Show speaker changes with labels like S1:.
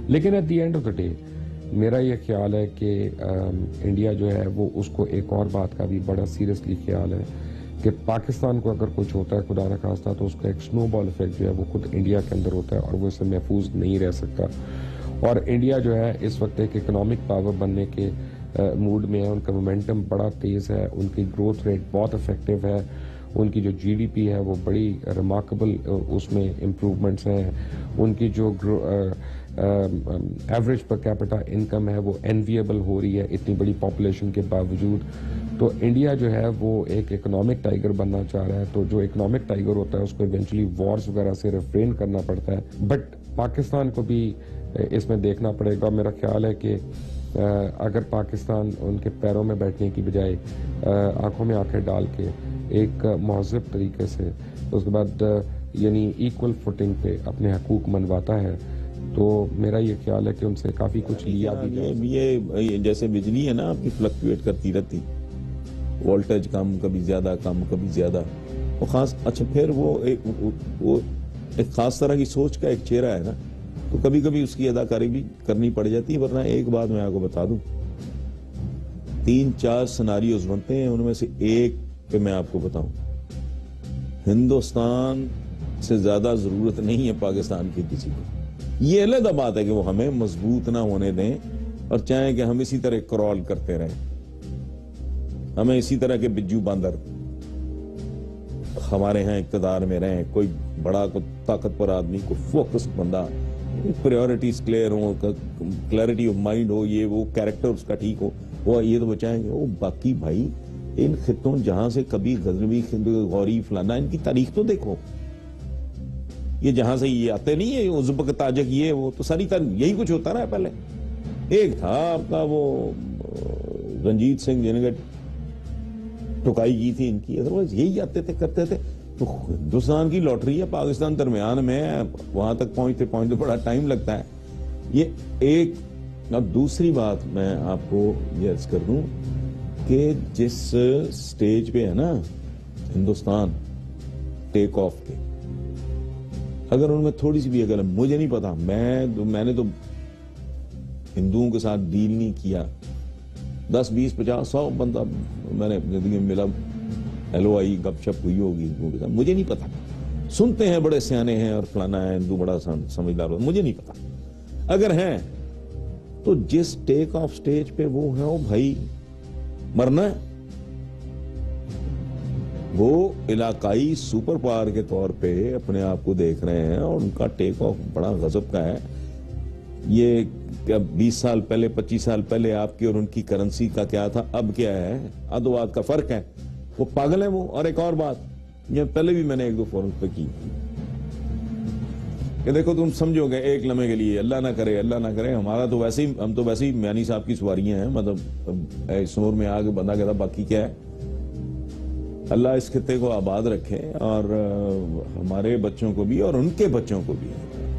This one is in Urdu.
S1: لیکن at the end of the day میرا یہ خیال ہے کہ انڈیا جو ہے وہ اس کو ایک اور بات کا بھی بڑا سیریسلی خیال ہے کہ پاکستان کو اگر کچھ ہوتا ہے خدا نخواستہ تو اس کا ایک سنو بال افیکٹ جو ہے وہ خود انڈیا کے اندر ہوتا ہے اور وہ اس سے محفوظ نہیں رہ سکتا. اور انڈیا جو ہے اس وقت ایک اکنامک پاور بننے کے موڈ میں ہے. ان کا مومنٹم بڑا تیز ہے, ان کی گروتھ ریٹ بہت افیکٹو ہے, ان کی جو جی ڈی پی ہے وہ بڑی ریمارکیبل اس میں امپروومنٹس ہیں, ان کی جو ایوریج پر کیپٹا انکم ہے وہ انویبل ہو رہی ہے اتنی بڑی پاپولیشن کے باوجود. تو انڈیا جو ہے وہ ایک اکنامک ٹائیگر بننا چاہ رہا ہے, تو جو اکنامک ٹائیگر ہوتا ہے اس کو ایونچولی وارز وغیرہ سے ریفرین کرنا پڑتا ہے. بٹ پاکستان کو بھی اس میں دیکھنا پڑے گا. میرا خیال ہے کہ اگر پاکستان ان کے پیروں میں بیٹھنے کی بجائے آنکھوں میں آنکھیں ڈال کے ایک مہذب طریقے سے اس کے بعد یعنی ایکول فوٹنگ پہ اپنے حقوق منواتا ہے تو میرا یہ خیال ہے کہ ان سے کافی کچھ لیا بھی جائے.
S2: یہ جیسے بجلی ہے نا آپ کی فلکچویٹ کرتی رہتی, وولٹیج کم کبھی زیادہ کم کبھی زیادہ, وہ خاص اچھا پھر وہ ایک خاص طرح کی سوچ کا ایک چہرہ ہے نا, تو کبھی کبھی اس کی اداکاری بھی کرنی پڑ جاتی ہے. ورنہ ایک بات میں آپ کو بتا دوں, 3-4 سیناریوز بنتے ہیں, ان میں سے ایک پہ میں آپ کو بتاؤں, ہندوستان سے زیادہ ضرورت نہیں ہے پاکستان کی کسی کو. یہ علیحدہ بات ہے کہ وہ ہمیں مضبوط نہ ہونے دیں اور چاہیں کہ ہم اسی طرح کرال کرتے رہیں, ہمیں اسی طرح کے بجو باندر ہمارے ہاں اقتدار میں رہیں, کوئی بڑا کوئی طاقتور آدمی, کوئی فوکس بندہ, پریورٹیز کلیئر ہو, کلیئرٹی آف مائنڈ ہو, یہ وہ کیریکٹر اس کا ٹھیک ہو, وہ یہ تو بچائیں گے. وہ باقی بھائی ان خطوں جہاں سے کبھی غزنوی غوری فلانا, ان کی تاریخ تو دیکھو, یہ جہاں سے یہ آتے نہیں ہے ازبک تاجک یہ وہ, تو ساری یہی کچھ ہوتا رہا ہے. پہلے ایک تھا آپ کا وہ رنجیت سنگھ جن نے ٹکائی کی تھی ان کی, ادروائز یہی آتے تھے کرتے تھے. تو ہندوستان کی لاٹری ہے, پاکستان درمیان میں وہاں تک پہنچتے بڑا ٹائم لگتا ہے. یہ ایک. اب دوسری بات میں آپ کو یہ عرض کر دوں کہ جس سٹیج پہ ہے نا ہندوستان ٹیک آف کے, اگر ان میں تھوڑی سی بھی اگر مجھے نہیں پتا, میں نے تو ہندوؤں کے ساتھ ڈیل نہیں کیا, 10 20 50 100 بندہ میں نے اپنی زندگی میں ملا, ہیلو آئی گپ شپ ہوئی ہوگی ہندوؤں کے ساتھ, مجھے نہیں پتا. سنتے ہیں بڑے سیانے ہیں اور فلانا ہے ہندو بڑا سمجھدار ہوتا, مجھے نہیں پتا. اگر ہیں تو جس ٹیک آف سٹیج پہ وہ ہے, وہ بھائی مرنا ہے. وہ علاقائی سپر پاور کے طور پہ اپنے آپ کو دیکھ رہے ہیں اور ان کا ٹیک آف بڑا غضب کا ہے. یہ 20 سال پہلے 25 سال پہلے آپ کی اور ان کی کرنسی کا کیا تھا, اب کیا ہے, ادوات کا فرق ہے. وہ پاگل ہیں وہ. اور ایک اور بات یہ پہلے بھی میں نے 1-2 فورم پہ کی کہ دیکھو تم سمجھو گے ایک لمحے کے لیے, اللہ نہ کرے ہمارا تو ویسے ہی, ہم تو ویسے ہی میانی صاحب کی سواریاں ہیں, مطلب سنور میں آ کے بندہ کہتا باقی کیا ہے. اللہ اس خطے کو آباد رکھے اور ہمارے بچوں کو بھی اور ان کے بچوں کو بھی.